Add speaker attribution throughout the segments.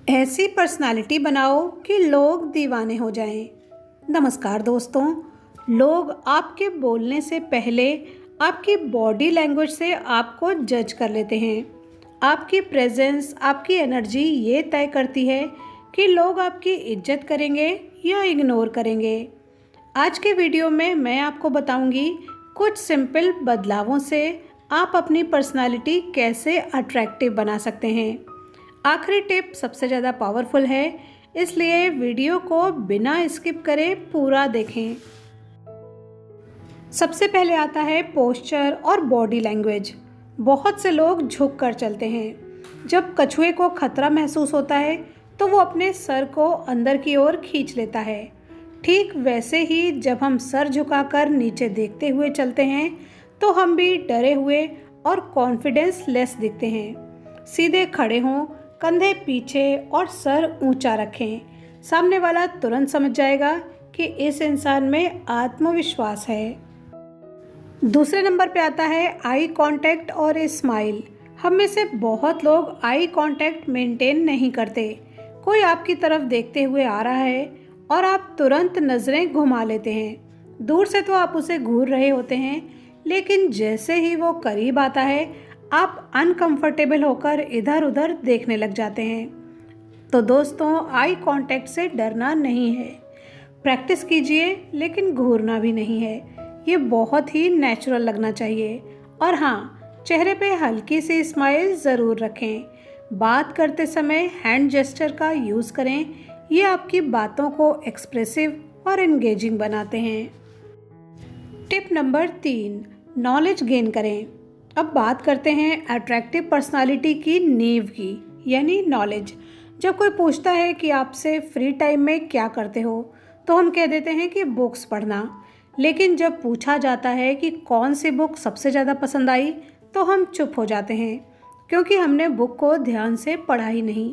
Speaker 1: ऐसी पर्सनालिटी बनाओ कि लोग दीवाने हो जाएं। नमस्कार दोस्तों, लोग आपके बोलने से पहले आपकी बॉडी लैंग्वेज से आपको जज कर लेते हैं। आपकी प्रेजेंस, आपकी एनर्जी ये तय करती है कि लोग आपकी इज्जत करेंगे या इग्नोर करेंगे। आज के वीडियो में मैं आपको बताऊंगी कुछ सिंपल बदलावों से आप अपनी पर्सनालिटी कैसे अट्रैक्टिव बना सकते हैं। आखिरी टिप सबसे ज़्यादा पावरफुल है, इसलिए वीडियो को बिना स्किप करे पूरा देखें। सबसे पहले आता है पोस्चर और बॉडी लैंग्वेज। बहुत से लोग झुक कर चलते हैं। जब कछुए को खतरा महसूस होता है तो वो अपने सर को अंदर की ओर खींच लेता है। ठीक वैसे ही जब हम सर झुकाकर नीचे देखते हुए चलते हैं तो हम भी डरे हुए और कॉन्फिडेंस लेस दिखते हैं। सीधे खड़े हों, कंधे पीछे और सर ऊंचा रखें। सामने वाला तुरंत समझ जाएगा कि इस इंसान में आत्मविश्वास है। दूसरे नंबर पे आता है आई कांटेक्ट और स्माइल। हम में से बहुत लोग आई कांटेक्ट मेंटेन नहीं करते। कोई आपकी तरफ देखते हुए आ रहा है और आप तुरंत नज़रें घुमा लेते हैं। दूर से तो आप उसे घूर रहे होते हैं, लेकिन जैसे ही वो करीब आता है आप अनकंफर्टेबल होकर इधर उधर देखने लग जाते हैं। तो दोस्तों, आई कांटेक्ट से डरना नहीं है। प्रैक्टिस कीजिए, लेकिन घूरना भी नहीं है। ये बहुत ही नेचुरल लगना चाहिए। और हाँ, चेहरे पे हल्की सी स्माइल ज़रूर रखें। बात करते समय हैंड जेस्चर का यूज़ करें। ये आपकी बातों को एक्सप्रेसिव और एंगेजिंग बनाते हैं। टिप नंबर 3, नॉलेज गेन करें। अब बात करते हैं अट्रैक्टिव पर्सनालिटी की नींव की, यानी नॉलेज। जब कोई पूछता है कि आपसे फ्री टाइम में क्या करते हो, तो हम कह देते हैं कि बुक्स पढ़ना। लेकिन जब पूछा जाता है कि कौन सी बुक सबसे ज़्यादा पसंद आई, तो हम चुप हो जाते हैं, क्योंकि हमने बुक को ध्यान से पढ़ा ही नहीं।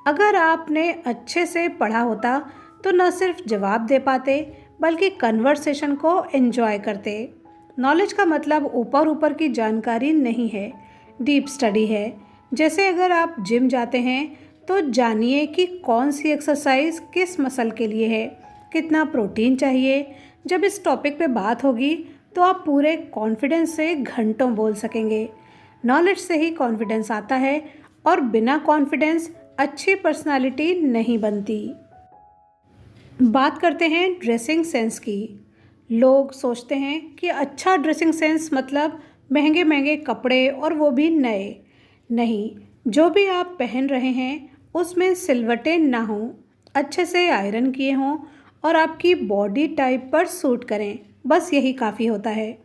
Speaker 1: अगर आपने अच्छे से पढ़ा होता तो न सिर्फ जवाब दे पाते, बल्कि कन्वर्सेशन को एंजॉय करते। नॉलेज का मतलब ऊपर ऊपर की जानकारी नहीं है, डीप स्टडी है। जैसे अगर आप जिम जाते हैं तो जानिए कि कौन सी एक्सरसाइज किस मसल के लिए है, कितना प्रोटीन चाहिए। जब इस टॉपिक पे बात होगी तो आप पूरे कॉन्फिडेंस से घंटों बोल सकेंगे। नॉलेज से ही कॉन्फिडेंस आता है, और बिना कॉन्फिडेंस अच्छी पर्सनालिटी नहीं बनती। बात करते हैं ड्रेसिंग सेंस की। लोग सोचते हैं कि अच्छा ड्रेसिंग सेंस मतलब महंगे महंगे कपड़े, और वो भी नए। नहीं, जो भी आप पहन रहे हैं उसमें सिलवटें ना हों, अच्छे से आयरन किए हों और आपकी बॉडी टाइप पर सूट करें, बस यही काफ़ी होता है।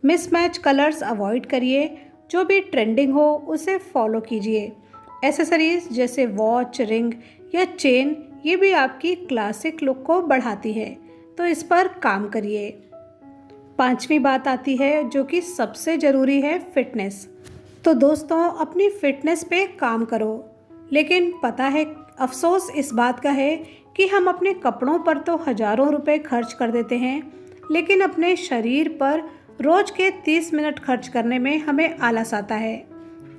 Speaker 1: मिसमैच कलर्स अवॉइड करिए। जो भी ट्रेंडिंग हो उसे फॉलो कीजिए। एसेसरीज जैसे वॉच, रिंग या चेन, ये भी आपकी क्लासिक लुक को बढ़ाती है, तो इस पर काम करिए। पांचवी बात आती है जो कि सबसे ज़रूरी है, फिटनेस। तो दोस्तों, अपनी फिटनेस पे काम करो। लेकिन पता है, अफसोस इस बात का है कि हम अपने कपड़ों पर तो हज़ारों रुपए खर्च कर देते हैं, लेकिन अपने शरीर पर रोज़ के 30 मिनट खर्च करने में हमें आलस आता है।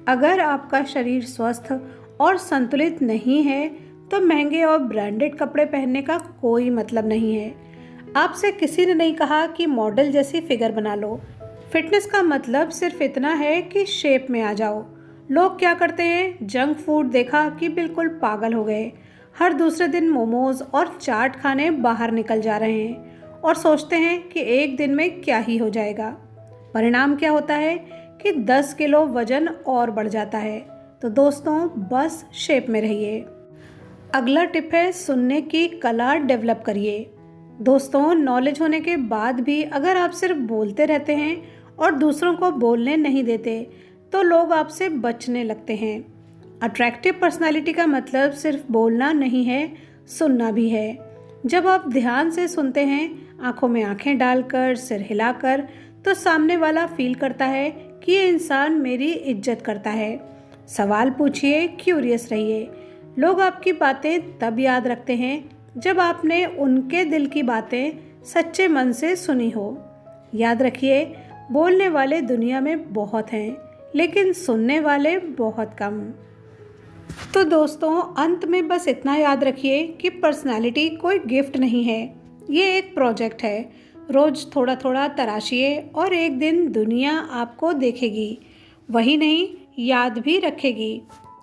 Speaker 1: अगर आपका शरीर स्वस्थ और संतुलित नहीं है तो महंगे और ब्रांडेड कपड़े पहनने का कोई मतलब नहीं है। आपसे किसी ने नहीं कहा कि मॉडल जैसी फिगर बना लो। फिटनेस का मतलब सिर्फ इतना है कि शेप में आ जाओ। लोग क्या करते हैं, जंक फूड देखा कि बिल्कुल पागल हो गए। हर दूसरे दिन मोमोज और चाट खाने बाहर निकल जा रहे हैं और सोचते हैं कि एक दिन में क्या ही हो जाएगा। परिणाम क्या होता है कि 10 किलो वजन और बढ़ जाता है। तो दोस्तों, बस शेप में रहिए। अगला टिप है, सुनने की कला डेवलप करिए। दोस्तों, नॉलेज होने के बाद भी अगर आप सिर्फ बोलते रहते हैं और दूसरों को बोलने नहीं देते, तो लोग आपसे बचने लगते हैं। अट्रैक्टिव पर्सनालिटी का मतलब सिर्फ बोलना नहीं है, सुनना भी है। जब आप ध्यान से सुनते हैं, आंखों में आंखें डालकर, सिर हिलाकर, तो सामने वाला फील करता है कि ये इंसान मेरी इज्जत करता है। सवाल पूछिए, क्यूरियस रहिए। लोग आपकी बातें तब याद रखते हैं जब आपने उनके दिल की बातें सच्चे मन से सुनी हो। याद रखिए, बोलने वाले दुनिया में बहुत हैं, लेकिन सुनने वाले बहुत कम। तो दोस्तों, अंत में बस इतना याद रखिए कि पर्सनालिटी कोई गिफ्ट नहीं है, ये एक प्रोजेक्ट है। रोज थोड़ा थोड़ा तराशिए और एक दिन दुनिया आपको देखेगी, वही नहीं, याद भी रखेगी।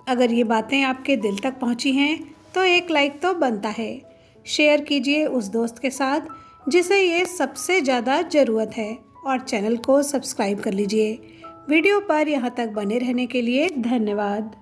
Speaker 1: अगर ये बातें आपके दिल तक पहुंची हैं तो एक लाइक तो बनता है। शेयर कीजिए उस दोस्त के साथ जिसे ये सबसे ज़्यादा ज़रूरत है, और चैनल को सब्सक्राइब कर लीजिए। वीडियो पर यहाँ तक बने रहने के लिए धन्यवाद।